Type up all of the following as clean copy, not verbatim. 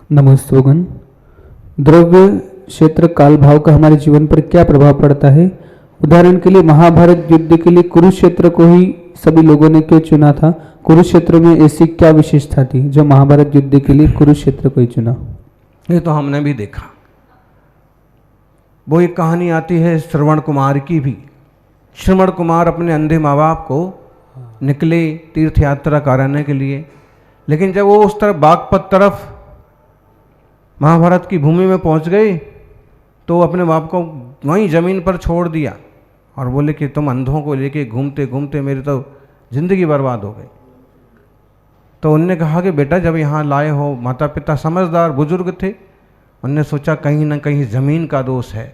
नमस्तोगन। द्रव्य क्षेत्र काल भाव का हमारे जीवन पर क्या प्रभाव पड़ता है? उदाहरण के लिए महाभारत युद्ध के लिए कुरुक्षेत्र को ही सभी लोगों ने क्यों चुना था? कुरुक्षेत्र में ऐसी क्या विशेषता थी जो महाभारत युद्ध के लिए कुरुक्षेत्र को ही चुना? ये तो हमने भी देखा। वो एक कहानी आती है श्रवण कुमार की भी। श्रवण कुमार अपने अंधे माँ बाप को निकले तीर्थ यात्रा कराने के लिए, लेकिन जब वो उस तरफ बागपत तरफ महाभारत की भूमि में पहुंच गए तो अपने बाप को वहीं ज़मीन पर छोड़ दिया और बोले कि तुम अंधों को लेके घूमते घूमते मेरी तो ज़िंदगी बर्बाद हो गई। तो उनने कहा कि बेटा जब यहाँ लाए हो, माता पिता समझदार बुजुर्ग थे, उनने सोचा कहीं ना कहीं ज़मीन का दोष है।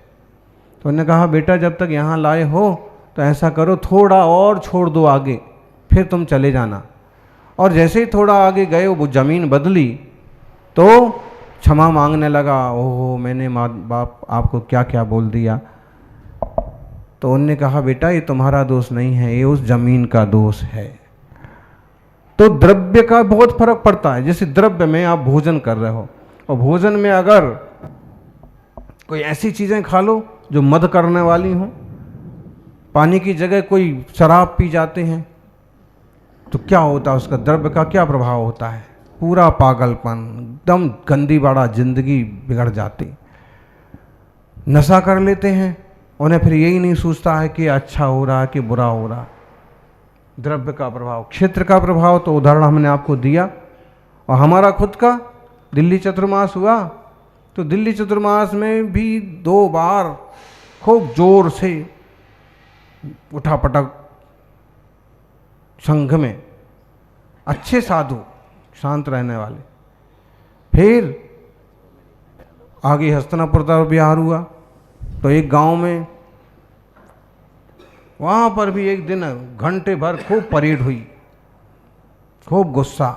तो उन्होंने कहा बेटा जब तक यहाँ लाए हो तो ऐसा करो थोड़ा और छोड़ दो आगे, फिर तुम चले जाना। और जैसे ही थोड़ा आगे गए वो ज़मीन बदली तो क्षमा मांगने लगा, ओहो मैंने माँ बाप आपको क्या क्या बोल दिया। तो उनने कहा बेटा ये तुम्हारा दोष नहीं है, ये उस ज़मीन का दोष है। तो द्रव्य का बहुत फर्क पड़ता है। जैसे द्रव्य में आप भोजन कर रहे हो और भोजन में अगर कोई ऐसी चीज़ें खा लो जो मद करने वाली हों, पानी की जगह कोई शराब पी जाते हैं, तो क्या होता है, उसका द्रव्य का क्या प्रभाव होता है? पूरा पागलपन, एकदम गंदी बड़ा जिंदगी बिगड़ जाती। नशा कर लेते हैं, उन्हें फिर यही नहीं सोचता है कि अच्छा हो रहा है कि बुरा हो रहा। द्रव्य का प्रभाव, क्षेत्र का प्रभाव तो उदाहरण हमने आपको दिया। और हमारा खुद का दिल्ली चतुर्मास हुआ तो दिल्ली चतुर्मास में भी 2 बार खूब जोर से उठापटक संघ में अच्छे साधु शांत रहने वाले। फिर आगे हस्तिनापुर तरफ बिहार हुआ तो एक गांव में वहाँ पर भी एक दिन घंटे भर खूब परेड हुई, खूब गुस्सा।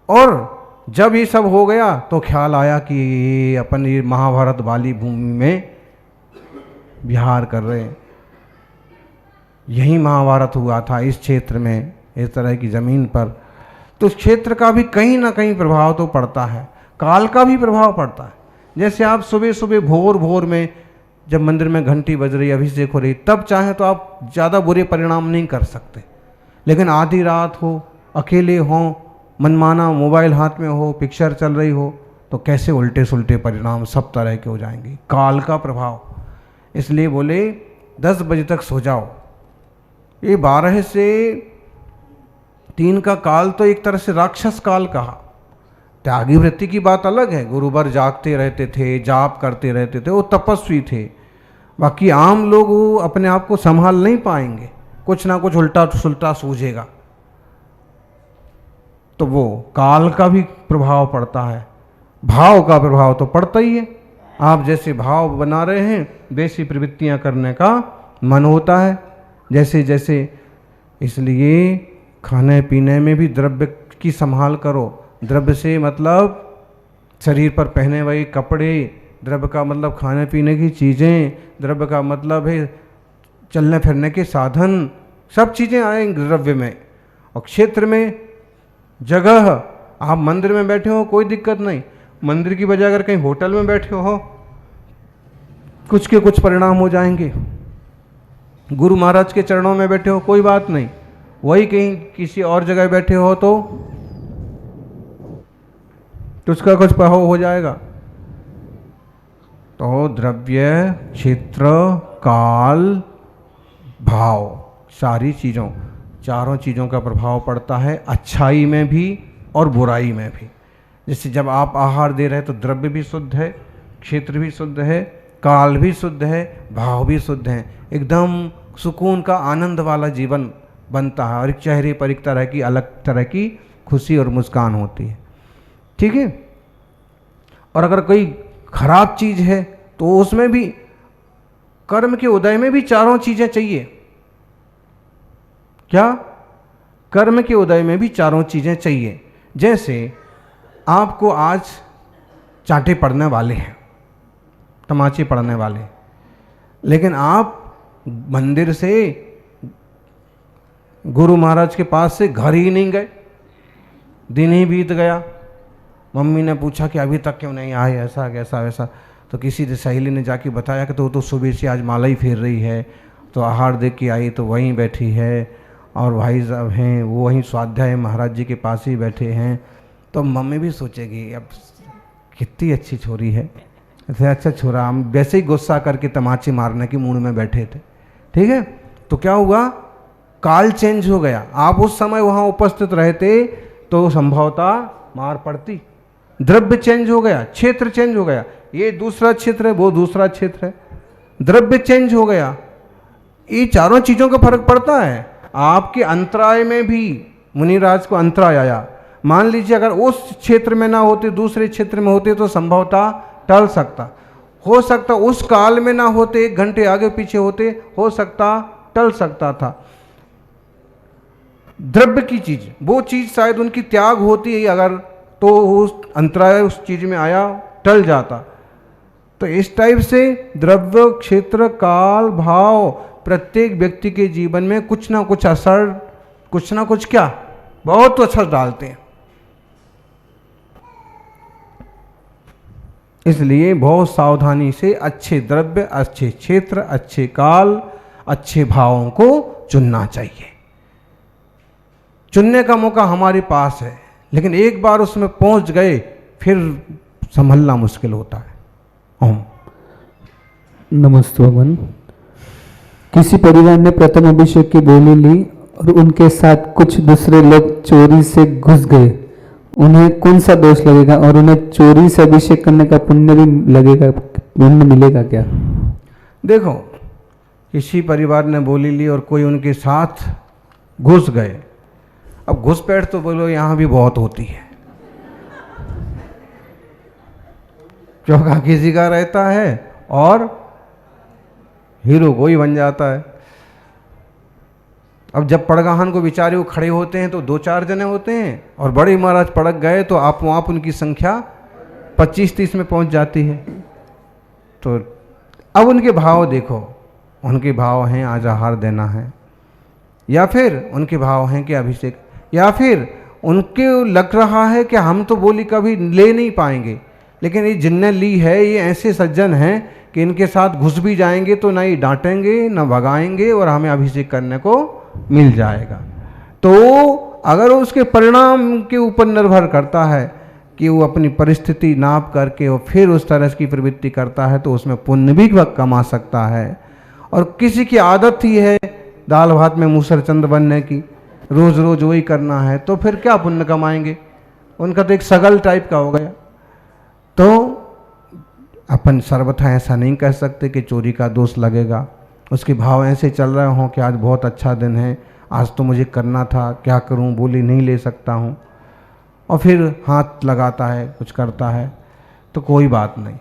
और जब ये सब हो गया तो ख्याल आया कि ये अपन ये महाभारत वाली भूमि में विहार कर रहे हैं, यही महाभारत हुआ था इस क्षेत्र में, इस तरह की ज़मीन पर। तो उस क्षेत्र का भी कहीं ना कहीं प्रभाव तो पड़ता है, काल का भी प्रभाव पड़ता है। जैसे आप सुबह सुबह भोर भोर में जब मंदिर में घंटी बज रही, अभिषेक हो रही, तब चाहे तो आप ज़्यादा बुरे परिणाम नहीं कर सकते। लेकिन आधी रात हो, अकेले हों, मनमाना मोबाइल हाथ में हो, पिक्चर चल रही हो, तो कैसे उल्टे सुलटे परिणाम सब तरह के हो जाएंगे। काल का प्रभाव, इसलिए बोले 10 बजे तक सो जाओ। ये 12 से 3 का काल तो एक तरह से राक्षस काल कहा। त्यागी वृत्ति की बात अलग है, गुरुवर जागते रहते थे, जाप करते रहते थे, वो तपस्वी थे। बाकी आम लोग वो अपने आप को संभाल नहीं पाएंगे, कुछ ना कुछ उल्टा सुलटा सूझेगा। तो वो काल का भी प्रभाव पड़ता है, भाव का प्रभाव तो पड़ता ही है। आप जैसे भाव बना रहे हैं वैसी प्रवृत्तियां करने का मन होता है, जैसे जैसे। इसलिए खाने पीने में भी द्रव्य की संभाल करो। द्रव्य से मतलब शरीर पर पहने हुए कपड़े, द्रव्य का मतलब खाने पीने की चीज़ें, द्रव्य का मतलब है चलने फिरने के साधन, सब चीज़ें आएंगे द्रव्य में। और क्षेत्र में जगह, आप मंदिर में बैठे हो कोई दिक्कत नहीं, मंदिर की बजाय अगर कहीं होटल में बैठे हो कुछ के कुछ परिणाम हो जाएंगे। गुरु महाराज के चरणों में बैठे हो कोई बात नहीं, वही कहीं किसी और जगह बैठे हो तो उसका कुछ प्रभाव हो जाएगा। तो द्रव्य, क्षेत्र, काल, भाव, सारी चीज़ों, चारों चीज़ों का प्रभाव पड़ता है, अच्छाई में भी और बुराई में भी। जैसे जब आप आहार दे रहे हैं तो द्रव्य भी शुद्ध है, क्षेत्र भी शुद्ध है, काल भी शुद्ध है, भाव भी शुद्ध है। एकदम सुकून का आनंद वाला जीवन बनता है और एक चेहरे पर एक तरह की अलग तरह की खुशी और मुस्कान होती है। ठीक है। और अगर कोई खराब चीज़ है तो उसमें भी कर्म के उदय में भी चारों चीज़ें चाहिए। क्या? कर्म के उदय में भी चारों चीज़ें चाहिए। जैसे आपको आज चांटे पड़ने वाले हैं, तमाचे पड़ने वाले, लेकिन आप मंदिर से गुरु महाराज के पास से घर ही नहीं गए, दिन ही बीत गया। मम्मी ने पूछा कि अभी तक क्यों नहीं आए, ऐसा कैसा वैसा। तो किसी ने सहेली ने जाके बताया कि तो सुबह से आज माला ही फेर रही है, तो आहार दे के आई तो वहीं बैठी है, और भाई साहब हैं वो वहीं स्वाध्याय महाराज जी के पास ही बैठे हैं। तो मम्मी भी सोचेगी अब कितनी अच्छी छोरी है, ऐसे अच्छा छोरा। हम वैसे ही गुस्सा करके तमाचे मारने की मूड में बैठे थे, ठीक है। तो क्या हुआ, काल चेंज हो गया। आप उस समय वहाँ उपस्थित रहते तो संभवतः मार पड़ती। द्रव्य चेंज हो गया, क्षेत्र चेंज हो गया, ये दूसरा क्षेत्र है, वो दूसरा क्षेत्र है, द्रव्य चेंज हो गया। ये चारों चीज़ों का फर्क पड़ता है। आपके अंतराय में भी मुनिराज को अंतराय आया। मान लीजिए अगर उस क्षेत्र में ना होते, दूसरे क्षेत्र में होते तो संभवतः टल सकता, हो सकता उस काल में ना होते, 1 घंटे आगे पीछे होते, हो सकता टल सकता था। द्रव्य की चीज, वो चीज शायद उनकी त्याग होती है अगर, तो उस अंतराय उस चीज में आया, टल जाता। तो इस टाइप से द्रव्य, क्षेत्र, काल, भाव प्रत्येक व्यक्ति के जीवन में कुछ ना कुछ असर, कुछ ना कुछ क्या बहुत असर डालते हैं। इसलिए बहुत सावधानी से अच्छे द्रव्य, अच्छे क्षेत्र, अच्छे काल, अच्छे भावों को चुनना चाहिए। चुनने का मौका हमारे पास है, लेकिन एक बार उसमें पहुंच गए फिर संभलना मुश्किल होता है। ओम नमस्ते भगवान। किसी परिवार ने प्रथम अभिषेक की बोली ली और उनके साथ कुछ दूसरे लोग चोरी से घुस गए, उन्हें कौन सा दोष लगेगा और उन्हें चोरी से अभिषेक करने का पुण्य भी लगेगा, पुण्य मिलेगा क्या? देखो, किसी परिवार ने बोली ली और कोई उनके साथ घुस गए। अब घुसपैठ तो बोलो यहाँ भी बहुत होती है, चौका किसी का रहता है और हीरो कोई बन जाता है। अब जब पड़गाहन को बेचारे वो खड़े होते हैं तो 2-4 जने होते हैं, और बड़े महाराज पड़क गए तो आप उनकी संख्या 25-30 में पहुंच जाती है। तो अब उनके भाव देखो, उनके भाव हैं आज आहार देना है, या फिर उनके भाव हैं कि अभिषेक, या फिर उनके लग रहा है कि हम तो बोली कभी ले नहीं पाएंगे, लेकिन ये जिनने ली है ये ऐसे सज्जन हैं कि इनके साथ घुस भी जाएंगे तो ना ही डांटेंगे ना भगाएंगे और हमें अभिषेक करने को मिल जाएगा। तो अगर उसके परिणाम के ऊपर निर्भर करता है कि वो अपनी परिस्थिति नाप करके और फिर उस तरह की प्रवृत्ति करता है तो उसमें पुण्य भी कमा सकता है। और किसी की आदत ही है दाल भात में मूसरचंद बनने की, रोज रोज वही करना है, तो फिर क्या पुण्य कमाएंगे? उनका तो एक सगल टाइप का हो गया। तो अपन सर्वथा ऐसा नहीं कह सकते कि चोरी का दोष लगेगा। उसके भाव ऐसे चल रहे हों कि आज बहुत अच्छा दिन है, आज तो मुझे करना था, क्या करूं, बोली नहीं ले सकता हूं, और फिर हाथ लगाता है, कुछ करता है, तो कोई बात नहीं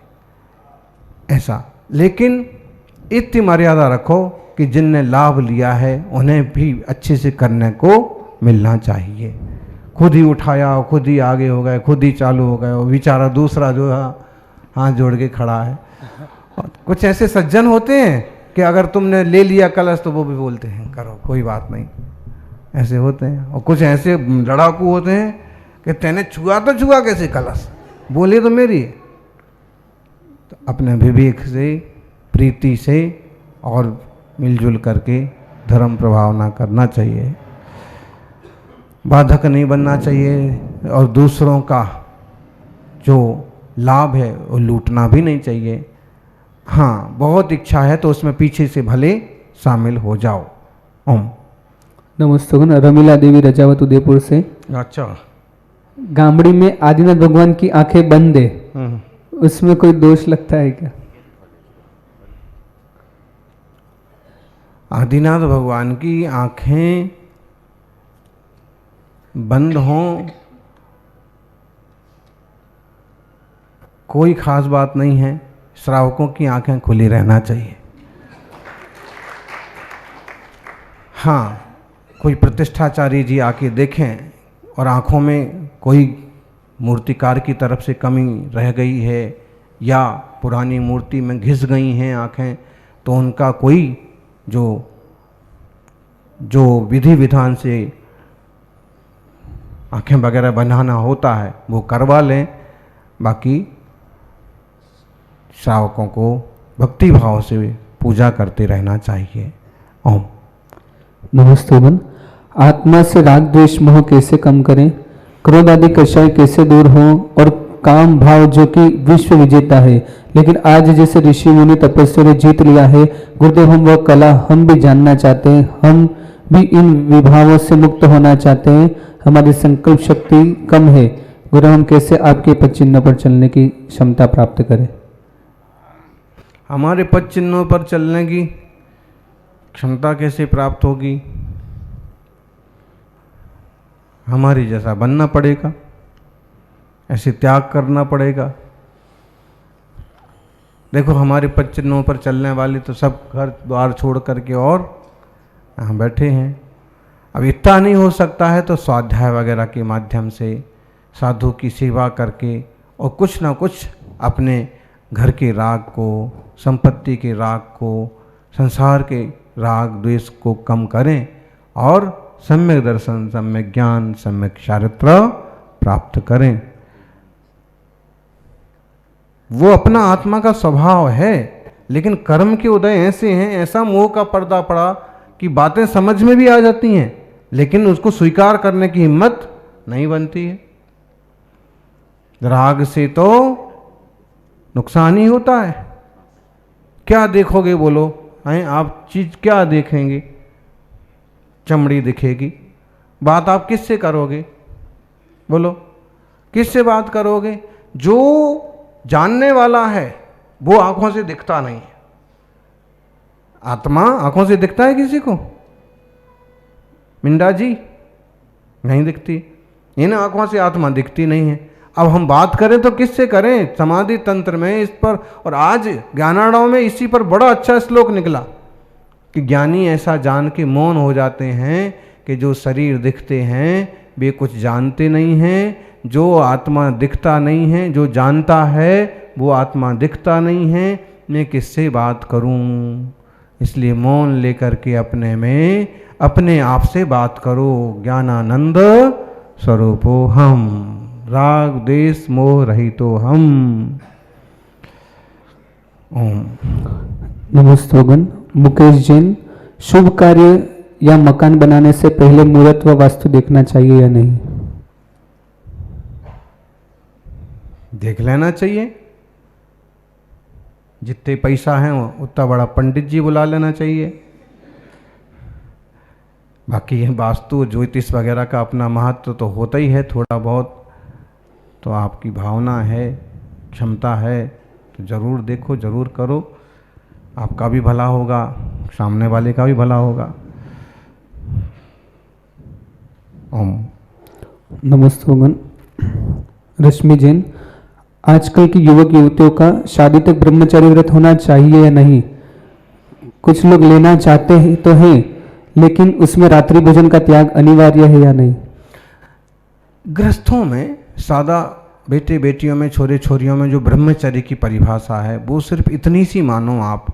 ऐसा। लेकिन इतनी मर्यादा रखो कि जिनने लाभ लिया है उन्हें भी अच्छे से करने को मिलना चाहिए। खुद ही उठाया, खुद ही आगे हो गए, खुद ही चालू हो गए, और बेचारा दूसरा जो है हाथ जोड़ के खड़ा है। और कुछ ऐसे सज्जन होते हैं कि अगर तुमने ले लिया कलश तो वो भी बोलते हैं करो कोई बात नहीं, ऐसे होते हैं। और कुछ ऐसे लड़ाकू होते हैं कि तेने छुआ तो छुआ कैसे कलश, बोले तो मेरी। तो अपने विवेक से, प्रीति से और मिलजुल करके धर्म प्रभावना करना चाहिए, बाधक नहीं बनना चाहिए, और दूसरों का जो लाभ है वो लूटना भी नहीं चाहिए। हाँ, बहुत इच्छा है तो उसमें पीछे से भले शामिल हो जाओ। ओम नमस्ते भगवान। रमीला देवी रजावत उदयपुर से। अच्छा, गामड़ी में आदिनाथ भगवान की आंखें बंद है, उसमें कोई दोष लगता है क्या? आदिनाथ भगवान की आंखें बंद हों कोई खास बात नहीं है, श्रावकों की आंखें खुली रहना चाहिए। हाँ, कोई प्रतिष्ठाचार्य जी आके देखें और आँखों में कोई मूर्तिकार की तरफ से कमी रह गई है या पुरानी मूर्ति में घिस गई हैं आँखें, तो उनका कोई जो जो विधि विधान से आँखें वगैरह बनाना होता है वो करवा लें। बाकी श्रावकों को भक्ति भाव से पूजा करते रहना चाहिए। ओम। नमस्तुभन। आत्मा से राग द्वेष मोह कैसे कम करें, क्रोध आदि कषाय कैसे दूर हो, और काम भाव जो कि विश्व विजेता है, लेकिन आज जैसे ऋषि मुनि तपस्या ने जीत लिया है, गुरुदेव हम वह कला हम भी जानना चाहते हैं, हम भी इन विभावों से मुक्त होना चाहते हैं, हमारी संकल्प शक्ति कम है, गुरु हम कैसे आपके पद चिन्ह पर चलने की क्षमता प्राप्त करें। हमारे पद चिन्हों पर चलने की क्षमता कैसे प्राप्त होगी, हमारी जैसा बनना पड़ेगा, ऐसे त्याग करना पड़ेगा। देखो हमारे पद चिन्हों पर चलने वाले तो सब घर द्वार छोड़ करके और यहाँ बैठे हैं। अब इतना नहीं हो सकता है तो स्वाध्याय वगैरह के माध्यम से साधु की सेवा करके और कुछ ना कुछ अपने घर के राग को, संपत्ति के राग को, संसार के राग द्वेष को कम करें और सम्यक दर्शन, सम्यक ज्ञान, सम्यक चारित्र प्राप्त करें। वो अपना आत्मा का स्वभाव है, लेकिन कर्म के उदय ऐसे हैं, ऐसा मोह का पर्दा पड़ा कि बातें समझ में भी आ जाती हैं, लेकिन उसको स्वीकार करने की हिम्मत नहीं बनती है। राग से तो नुकसान ही होता है। क्या देखोगे बोलो, हैं आप चीज क्या देखेंगे, चमड़ी दिखेगी, बात आप किससे करोगे बोलो, किससे बात करोगे। जो जानने वाला है वो आंखों से दिखता नहीं है। आत्मा आंखों से दिखता है किसी को, मिंडा जी नहीं दिखती, इन आंखों से आत्मा दिखती नहीं है। अब हम बात करें तो किससे करें, समाधि तंत्र में इस पर, और आज ज्ञानार्णव में इसी पर बड़ा अच्छा श्लोक निकला कि ज्ञानी ऐसा जान के मौन हो जाते हैं कि जो शरीर दिखते हैं वे कुछ जानते नहीं हैं, जो आत्मा दिखता नहीं है, जो जानता है वो आत्मा दिखता नहीं है, मैं किससे बात करूं। इसलिए मौन लेकर के अपने में अपने आप से बात करो। ज्ञानानंद स्वरूपो हम, राग देश मोह रहितो हम। ओम। नमस्तोगन। मुकेश जैन, शुभ कार्य या मकान बनाने से पहले मुहूर्त व वास्तु देखना चाहिए या नहीं। देख लेना चाहिए, जितने पैसा है उतना बड़ा पंडित जी बुला लेना चाहिए। बाकी ये वास्तु ज्योतिष वगैरह का अपना महत्व तो होता ही है थोड़ा बहुत, तो आपकी भावना है, क्षमता है तो ज़रूर देखो, ज़रूर करो, आपका भी भला होगा, सामने वाले का भी भला होगा। ओम। नमस्तोगन। रश्मि जैन, आजकल की युवक युवतियों का शादी तक ब्रह्मचारी व्रत होना चाहिए या नहीं। कुछ लोग लेना चाहते हैं तो हैं, लेकिन उसमें रात्रि भोजन का त्याग अनिवार्य है या नहीं। गृहस्थों में, सादा बेटे बेटियों में, छोरे छोरियों में जो ब्रह्मचर्य की परिभाषा है वो सिर्फ इतनी सी मानो आप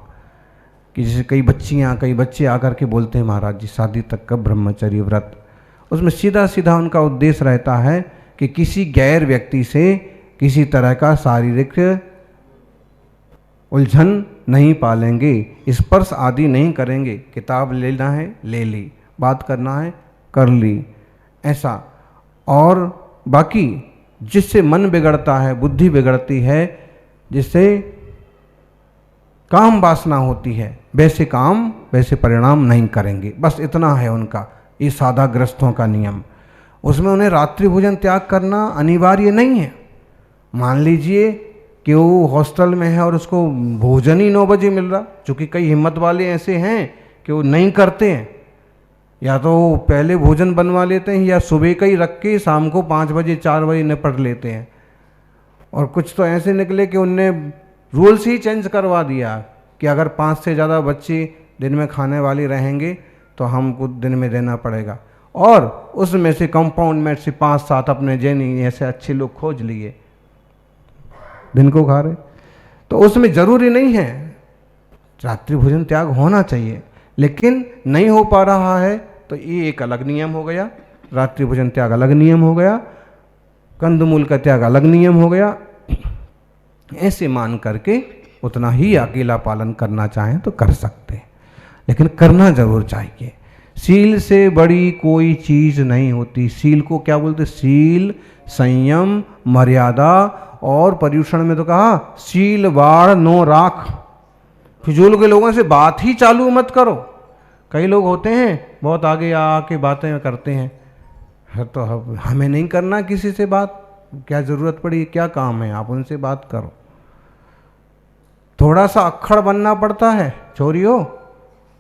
कि जैसे कई बच्चे आकर के बोलते हैं महाराज जी शादी तक का ब्रह्मचर्य व्रत, उसमें सीधा सीधा उनका उद्देश्य रहता है कि किसी गैर व्यक्ति से किसी तरह का शारीरिक उलझन नहीं पालेंगे, स्पर्श आदि नहीं करेंगे। किताब लेना है ले ली, बात करना है कर ली, ऐसा। और बाकी जिससे मन बिगड़ता है, बुद्धि बिगड़ती है, जिससे काम वासना होती है, वैसे काम वैसे परिणाम नहीं करेंगे। बस इतना है उनका, ये सादा ग्रस्तों का नियम। उसमें उन्हें रात्रि भोजन त्याग करना अनिवार्य नहीं है। मान लीजिए कि वो हॉस्टल में है और उसको भोजन ही 9 बजे मिल रहा, क्योंकि कई हिम्मत वाले ऐसे हैं कि वो नहीं करते हैं, या तो पहले भोजन बनवा लेते हैं या सुबह का ही रख के शाम को 5 बजे 4 बजे निपट लेते हैं। और कुछ तो ऐसे निकले कि उनने रूल्स ही चेंज करवा दिया कि अगर 5 से ज़्यादा बच्चे दिन में खाने वाले रहेंगे तो हमको दिन में देना पड़ेगा। और उसमें से कंपाउंड में से 5-7 अपने जैनी ऐसे अच्छे लोग खोज लिए दिन को खा रहे। तो उसमें ज़रूरी नहीं है, रात्रि भोजन त्याग होना चाहिए, लेकिन नहीं हो पा रहा है तो ये एक अलग नियम हो गया, रात्रि भोजन त्याग अलग नियम हो गया, कंदमूल का त्याग अलग नियम हो गया। ऐसे मान करके उतना ही अकेला पालन करना चाहें तो कर सकते हैं, लेकिन करना जरूर चाहिए। शील से बड़ी कोई चीज नहीं होती। शील को क्या बोलते? शील, संयम, मर्यादा, और पर्यूषण में तो कहा शील बाढ़ नो राख। फिजूल के लोगों से बात ही चालू मत करो। कई लोग होते हैं बहुत आगे आके बातें करते हैं, तो हमें नहीं करना किसी से बात, क्या ज़रूरत पड़ी, क्या काम है, आप उनसे बात करो। थोड़ा सा अक्खड़ बनना पड़ता है छोरियों।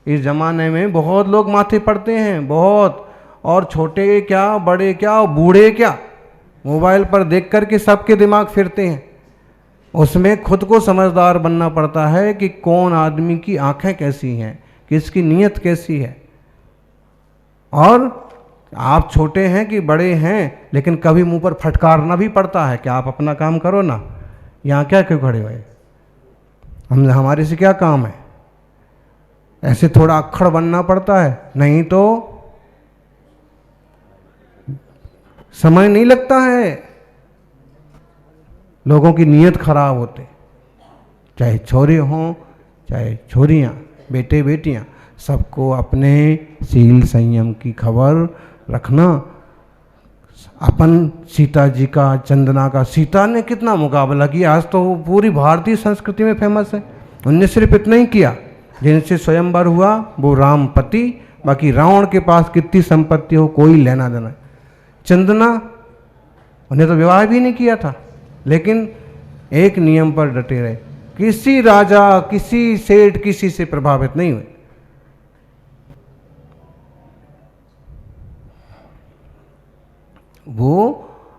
इस ज़माने में बहुत लोग माथे पड़ते हैं, बहुत, और छोटे क्या, बड़े क्या, बूढ़े क्या, मोबाइल पर देख करके सबके दिमाग फिरते हैं। उसमें खुद को समझदार बनना पड़ता है कि कौन आदमी की आंखें कैसी हैं, किसकी नीयत कैसी है। और आप छोटे हैं कि बड़े हैं, लेकिन कभी मुंह पर फटकारना भी पड़ता है कि आप अपना काम करो ना, यहाँ क्या क्यों खड़े हुए, हमारे से क्या काम है। ऐसे थोड़ा अक्खड़ बनना पड़ता है, नहीं तो समय नहीं लगता है, लोगों की नीयत खराब होते, चाहे छोरे हों चाहे छोरियां, बेटे बेटियां, सबको अपने शील संयम की खबर रखना। अपन सीता जी का, चंदना का, सीता ने कितना मुकाबला किया, आज तो वो पूरी भारतीय संस्कृति में फेमस है। उनने सिर्फ इतना ही किया, जिनसे स्वयंवर हुआ वो राम पति, बाकी रावण के पास कितनी संपत्ति हो कोई लेना देना। चंदना, उन्हें तो विवाह भी नहीं किया था, लेकिन एक नियम पर डटे रहे, किसी राजा, किसी सेठ, किसी से प्रभावित नहीं हुए। वो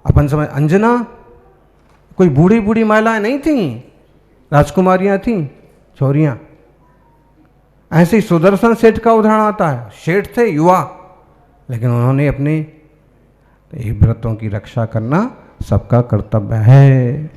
अपन समझ, अंजना कोई बूढ़ी बूढ़ी महिलाएं नहीं थीं, राजकुमारियां थीं, छोरियां। ऐसे ही सुदर्शन सेठ का उदाहरण आता है, सेठ थे युवा, लेकिन उन्होंने अपने व्रतों की रक्षा करना सबका कर्तव्य है।